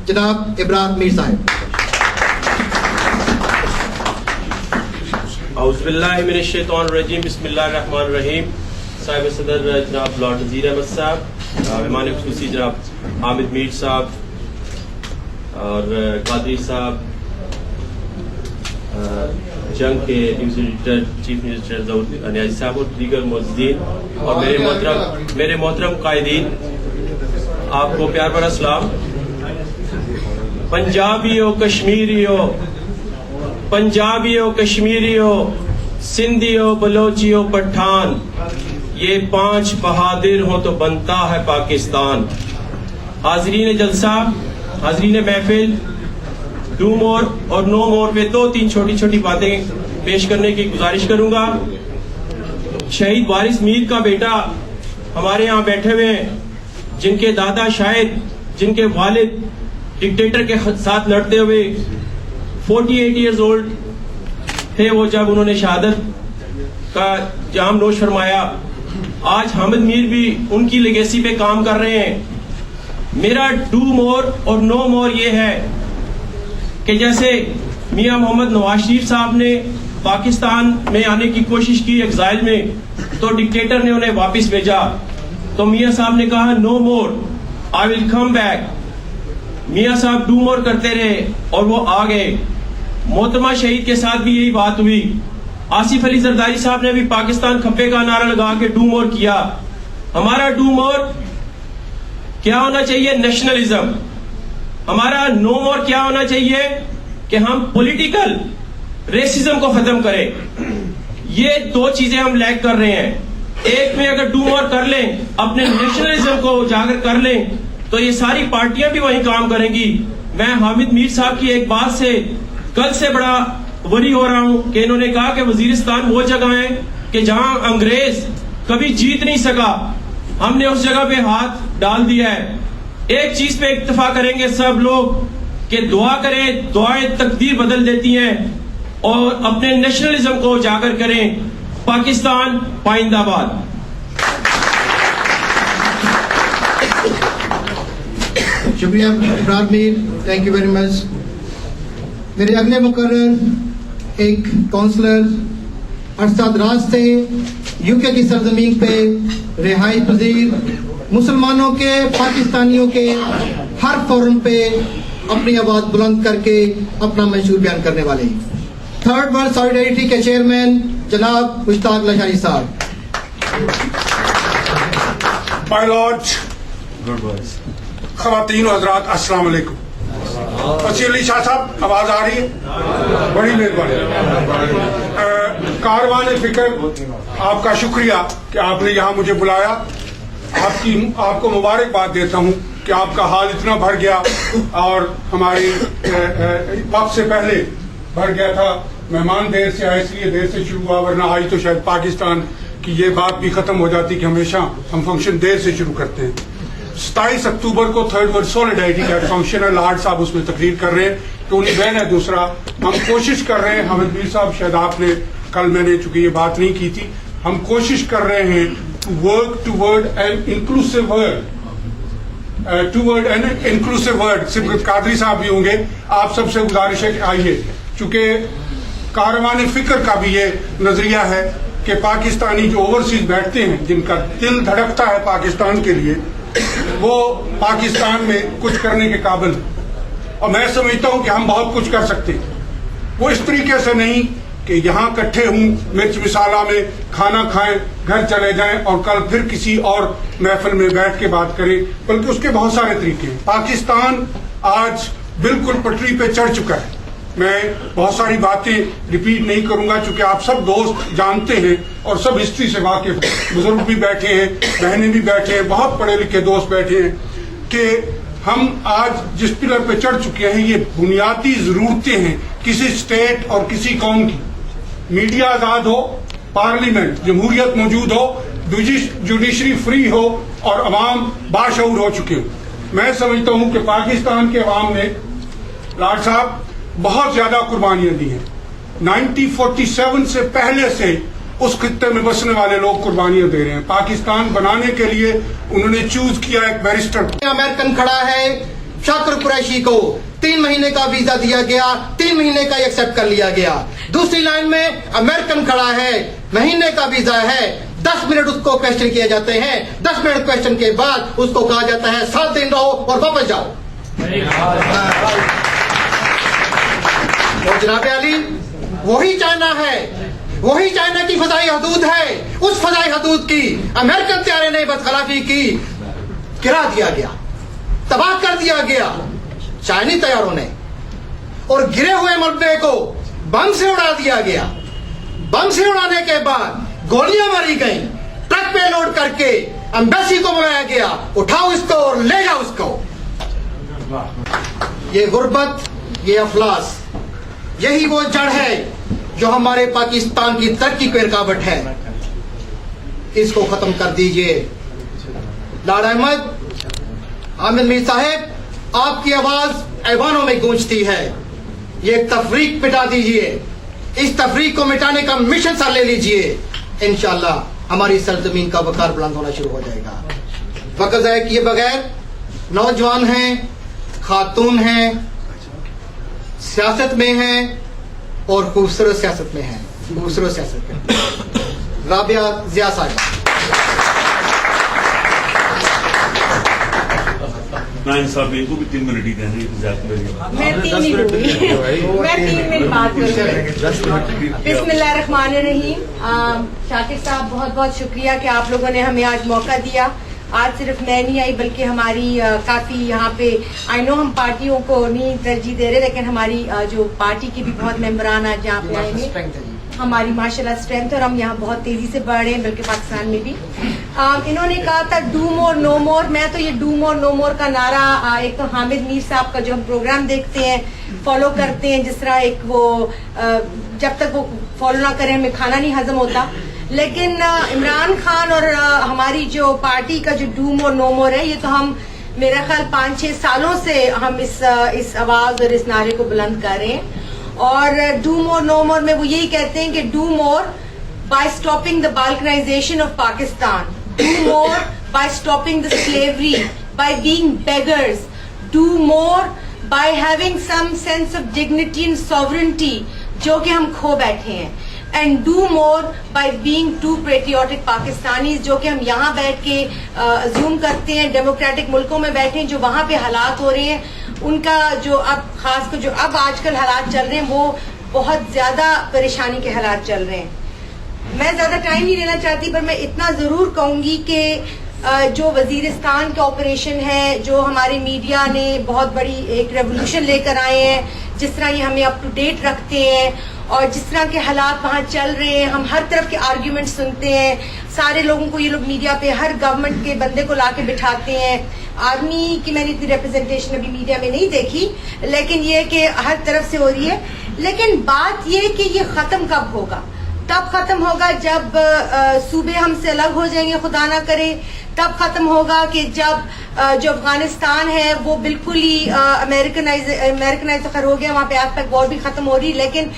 جناب ابراہیم میر صاحب. اعوذ باللہ من الشیطان الرجیم، بسم اللہ الرحمن الرحیم. صاحب صدر جناب لارڈ وزیر احمد صاحب، مہمان خصوصی جناب حامد میر صاحب اور قادری صاحب، جنگ کے news editor chief news editor ظہور نیازی صاحب اور دیگر معززین اور میرے محترم قائدین، آپ کو پیار بھرا سلام. پنجابیو کشمیریو، پنجابیو کشمیریو، سندھیو بلوچیو پٹھان، یہ 5 بہادر ہوں تو بنتا ہے پاکستان. حاضرین جلسہ، حاضرین محفل، ڈو مور اور نو مور پہ 2-3 چھوٹی چھوٹی باتیں پیش کرنے کی گزارش کروں گا. شہید وارث میر کا بیٹا ہمارے یہاں بیٹھے ہوئے ہیں، جن کے دادا شاید، جن کے والد ڈکٹیٹر کے ساتھ لڑتے ہوئے 48 ایئرز اولڈ تھے وہ جب انہوں نے شہادت کا جام نوش فرمایا. آج حامد میر بھی ان کی لیگیسی پہ کام کر رہے ہیں. میرا ڈو مور اور نو مور یہ ہے کہ جیسے میاں محمد نواز شریف صاحب نے پاکستان میں آنے کی کوشش کی ایگزائل میں، تو ڈکٹیٹر نے انہیں واپس بھیجا، تو میاں صاحب نے کہا نو مور، آئی ول کم بیک. میاں صاحب ڈو مور کرتے رہے اور وہ آ گئے. محترمہ شہید کے ساتھ بھی یہی بات ہوئی. آصف علی زرداری صاحب نے بھی پاکستان کھپے کا نعرہ لگا کے ڈو مور کیا. ہمارا ڈو مور کیا ہونا چاہیے؟ نیشنلزم. ہمارا نو مور کیا ہونا چاہیے؟ کہ ہم پولیٹیکل ریسزم کو ختم کریں. یہ 2 چیزیں ہم لیک کر رہے ہیں. ایک میں اگر ڈو مور کر لیں، اپنے نیشنلزم کو اجاگر کر لیں، تو یہ ساری پارٹیاں بھی وہی کام کریں گی. میں حامد میر صاحب کی ایک بات سے کل سے بڑا وری ہو رہا ہوں کہ انہوں نے کہا کہ وزیرستان وہ جگہ ہے کہ جہاں انگریز کبھی جیت نہیں سکا، ہم نے اس جگہ پہ ہاتھ ڈال دیا ہے. ایک چیز پہ اتفاق کریں گے سب لوگ کہ دعا کریں، دعائیں تقدیر بدل دیتی ہیں، اور اپنے نیشنلزم کو اجاگر کریں. پاکستان پائندہ باد. شکریہ ابراہیم میر، تھینک یو ویری مچ. میرے اگلے مقرر ایک کونسلر ارشاد راج سے یو کے کی سرزمین پہ رہائی پذیر مسلمانوں کے، پاکستانیوں کے ہر فورم پہ اپنی آواز بلند کر کے اپنا منشور بیان کرنے والے 3rd ورلڈ سالیڈیرٹی کے چیئرمین جناب مشتاق لشانی صاحب. مائی لارڈ، خواتین و حضرات، السلام علیکم. وسیع علی شاہ صاحب، آواز آ رہی ہے؟ بڑی مہربانی. کاروان فکر، آپ کا شکریہ کہ آپ نے یہاں مجھے بلایا. آپ کو مبارکباد دیتا ہوں کہ آپ کا حال اتنا بھر گیا اور ہماری وقت سے پہلے بھر گیا تھا. مہمان دیر سے آئے، اس لیے دیر سے شروع ہوا، ورنہ آئی تو شاید پاکستان کی یہ بات بھی ختم ہو جاتی کہ ہمیشہ ہم فنکشن دیر سے شروع کرتے ہیں. 27 اکتوبر کو 3rd ورلڈ سالیڈیرٹی کا فنکشن ہے. لاڈ صاحب اس میں تقریر کر رہے ہیں کہ انہیں بہن ہے. دوسرا، ہم کوشش کر رہے ہیں، حامد میر صاحب شاید آپ نے کل، میں نے چونکہ یہ بات نہیں کی تھی، ہم کوشش کر رہے ہیں to work toward an inclusive world. صرف قادری صاحب بھی ہوں گے. آپ سب سے گزارش ہے کہ آئیے، چونکہ کاروان فکر کا بھی یہ نظریہ ہے کہ پاکستانی جو اوورسیز بیٹھتے ہیں، جن کا دل دھڑکتا ہے پاکستان کے لیے، وہ پاکستان میں کچھ کرنے کے قابل ہیں. اور میں سمجھتا ہوں کہ ہم بہت کچھ کر سکتے ہیں. وہ اس طریقے سے نہیں کہ یہاں کٹھے ہوں، مرچ مسالہ میں کھانا کھائیں، گھر چلے جائیں اور کل پھر کسی اور محفل میں بیٹھ کے بات کریں، بلکہ اس کے بہت سارے طریقے ہیں. پاکستان آج بالکل پٹری پہ چڑھ چکا ہے. میں بہت ساری باتیں ریپیٹ نہیں کروں گا چونکہ آپ سب دوست جانتے ہیں اور سب ہسٹری سے واقف ہیں. بزرگ بھی بیٹھے ہیں، بہنیں بھی بیٹھے ہیں، بہت پڑھے لکھے دوست بیٹھے ہیں کہ ہم آج جس پلر پہ چڑھ چکے ہیں یہ بنیادی ضرورتیں ہیں کسی اسٹیٹ اور کسی قوم کی. میڈیا آزاد ہو، پارلیمنٹ جمہوریت موجود ہو، جوڈیشری فری ہو اور عوام باشعور ہو چکے ہوں. میں سمجھتا ہوں کہ پاکستان کے عوام نے لاڈ صاحب بہت زیادہ قربانیاں دی ہیں. 1947 سے پہلے سے اس خطے میں بسنے والے لوگ قربانیاں دے رہے ہیں. پاکستان بنانے کے لیے انہوں نے چوز کیا ایک بیرسٹر. امریکن کھڑا ہے، शाकिर कुरैशी को 3 महीने का वीजा दिया गया, 3 महीने का एक्सेप्ट कर लिया गया। दूसरी लाइन में अमेरिकन खड़ा है, महीने का वीजा है, 10 मिनट उसको क्वेश्चन किए जाते हैं, 10 मिनट क्वेश्चन के बाद उसको कहा जाता है 7 दिन रहो और वापस जाओ। और जनाब अली, वही चाइना है, वही चाइना की फजाई हदूद है, उस फजाई हदूद की अमेरिकन त्यारे ने बदखलाफी की, गिरा दिया गया, तबाह कर दिया गया चाइनीज तैयारों ने, और गिरे हुए मलबे को बम से उड़ा दिया गया। बम से उड़ाने के बाद गोलियां मारी गई, ट्रक पे लोड करके एम्बेसी को बुलाया गया, उठाओ इसको और ले जाओ उसको। ये गुर्बत, ये अफलास, यही वो जड़ है जो हमारे पाकिस्तान की तरक्की की रुकावट है। इसको खत्म कर दीजिए। लाड अहमद, आमिर मीर साहब, आपकी आवाज ऐवानों में गूंजती है। ये तफरीक मिटा दीजिए, इस तफरीक को मिटाने का मिशन सा ले लीजिए। इंशाअल्लाह हमारी सरजमीन का वकार बुलंद होना शुरू हो जाएगा। वक्त ज़ाया किए बगैर, नौजवान हैं, खातून हैं, सियासत में हैं और खूबसूरत सियासत में हैं, खूबसूरत सियासत में। राबिया ज़िया साहिबा। साहब को भी 3 मिनट ही देने मैं 3 ही दूंगी। मैं 3 मिनट बात करूंगी। बिस्मिल्लाहिर्रहमानिर्रहीम। शाकिर साहब, बहुत बहुत शुक्रिया कि आप लोगों ने हमें आज मौका दिया। आज सिर्फ मैं नहीं आई बल्कि हमारी काफी यहाँ पे, आई नो हम पार्टियों को नहीं तरजीह दे रहे, लेकिन हमारी जो पार्टी की भी बहुत मेंबरान आज यहाँ पे आए हैं। हमारी माशाल्लाह स्ट्रेंथ, और हम यहाँ बहुत तेजी से बढ़ रहे हैं, बल्कि पाकिस्तान में भी। इन्होंने कहा था डू मोर नो मोर। मैं तो ये डू मोर नो मोर का नारा, एक तो हामिद मीर साहब का जो हम प्रोग्राम देखते हैं, फॉलो करते हैं, जिस तरह एक वो जब तक वो फॉलो ना करें हमें खाना नहीं हजम होता। लेकिन इमरान खान और हमारी जो पार्टी का जो डू मोर नो मोर है, ये तो हम मेरा ख्याल 5-6 सालों से हम इस आवाज और इस नारे को बुलंद कर रहे हैं। और डू मोर नो मोर में वो यही कहते हैं कि do more by stopping the balkanisation of Pakistan, do more by stopping the slavery, by being beggars, do more by having some sense of dignity and sovereignty जो कि हम खो बैठे हैं, and do more by being too patriotic Pakistanis, जो कि हम यहाँ बैठ के अज्यूम करते हैं डेमोक्रेटिक मुल्कों में बैठे हैं, जो वहां पे हालात हो रहे हैं उनका जो अब खास कर जो अब आजकल हालात चल रहे हैं वो बहुत ज्यादा परेशानी के हालात चल रहे हैं। मैं ज्यादा टाइम नहीं लेना चाहती, पर मैं इतना जरूर कहूंगी कि जो वजीरिस्तान का ऑपरेशन है, जो हमारे मीडिया ने बहुत बड़ी एक रेवोल्यूशन लेकर आए हैं, जिस तरह ये हमें अप टू डेट रखते हैं और जिस तरह के हालात वहाँ चल रहे हैं, हम हर तरफ के आर्ग्यूमेंट सुनते हैं, सारे लोगों को ये लोग मीडिया पे हर गवर्नमेंट के बंदे को लाके बिठाते हैं। आर्मी की मैंने इतनी रिप्रेजेंटेशन अभी मीडिया में नहीं देखी, लेकिन ये कि हर तरफ से हो रही है। लेकिन बात ये कि ये खत्म कब होगा? तब खत्म होगा जब सूबे हमसे अलग हो जाएंगे, खुदा ना करे। तब खत्म होगा कि जब जो अफगानिस्तान है वो बिल्कुल ही अमेरिकनाइज हो गया, वहां पे आज तक वॉर भी खत्म हो रही, लेकिन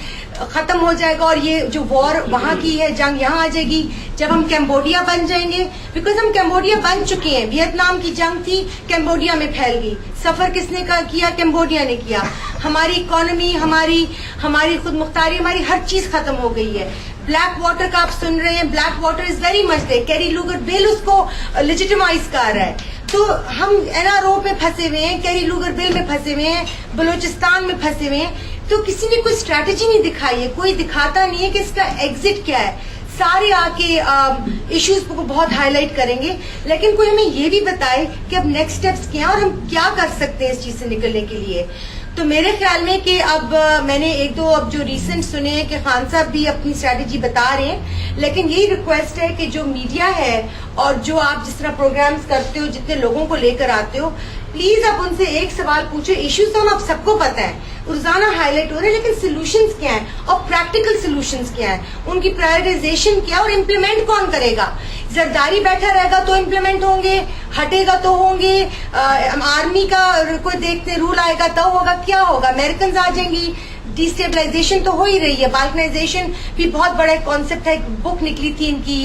खत्म हो जाएगा और ये जो वॉर वहां की है, जंग यहाँ आ जाएगी जब हम कैम्बोडिया बन जाएंगे। बिकॉज हम कैम्बोडिया बन चुके हैं। वियतनाम की जंग थी, कैम्बोडिया में फैल गई। सफर किसने किया? कैम्बोडिया ने किया। हमारी इकोनॉमी, हमारी खुद मुख्तारी, हमारी हर चीज खत्म हो गई है। ब्लैक वाटर का आप सुन रहे हैं, Blackwater is very much there. Kerry Lugar bill उसको लेजिटिमाइज कर रहा है। तो हम एनआरओ पे फंसे हुए हैं, कैरी लूगर बिल में फंसे हुए हैं, बलूचिस्तान में फंसे हुए हैं। तो किसी ने कोई स्ट्रैटेजी नहीं दिखाई है, कोई दिखाता नहीं है कि इसका एग्जिट क्या है। सारे आके इश्यूज को बहुत हाईलाइट करेंगे, लेकिन कोई हमें ये भी बताए कि अब नेक्स्ट स्टेप्स क्या है और हम क्या कर सकते हैं इस चीज से निकलने के लिए। तो मेरे ख्याल में कि अब मैंने एक दो अब जो रिसेंट सुने हैं कि खान साहब भी अपनी स्ट्रैटेजी बता रहे हैं, लेकिन यही रिक्वेस्ट है कि जो मीडिया है और जो आप जिस तरह प्रोग्राम्स करते हो, जितने लोगों को लेकर आते हो, प्लीज आप उनसे एक सवाल पूछे। इश्यूज तो हम आप सबको पता है, रोजाना हाईलाइट हो रहे हैं, लेकिन सोल्यूशंस क्या हैं और प्रैक्टिकल सोल्यूशंस क्या हैं, उनकी प्रायोरिटाइजेशन क्या और इम्प्लीमेंट कौन करेगा। जरदारी बैठा रहेगा तो इम्प्लीमेंट होंगे, हटेगा तो होंगे, आर्मी का कोई देखते रूल आएगा तो होगा, क्या होगा, अमेरिकन आ जाएंगी, डिस्टेबलाइजेशन तो हो ही रही है। बाल्कनाइजेशन भी बहुत बड़ा कॉन्सेप्ट है, एक बुक निकली थी इनकी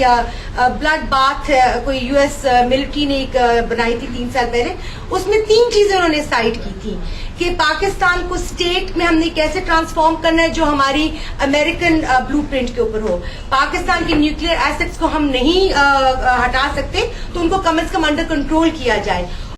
ब्लड बाथ, कोई यूएस मिलिट्री ने एक बनाई थी 3 साल पहले, اس میں 3 چیزیں انہوں نے سائٹ کی تھی کہ پاکستان کو اسٹیٹ میں ہم نے کیسے ٹرانسفارم کرنا ہے جو ہماری امریکن بلو پرنٹ کے اوپر ہو. پاکستان کی نیوکلیئر ایسٹس کو ہم نہیں ہٹا سکتے تو ان کو کم از کم انڈر کنٹرول کیا جائے.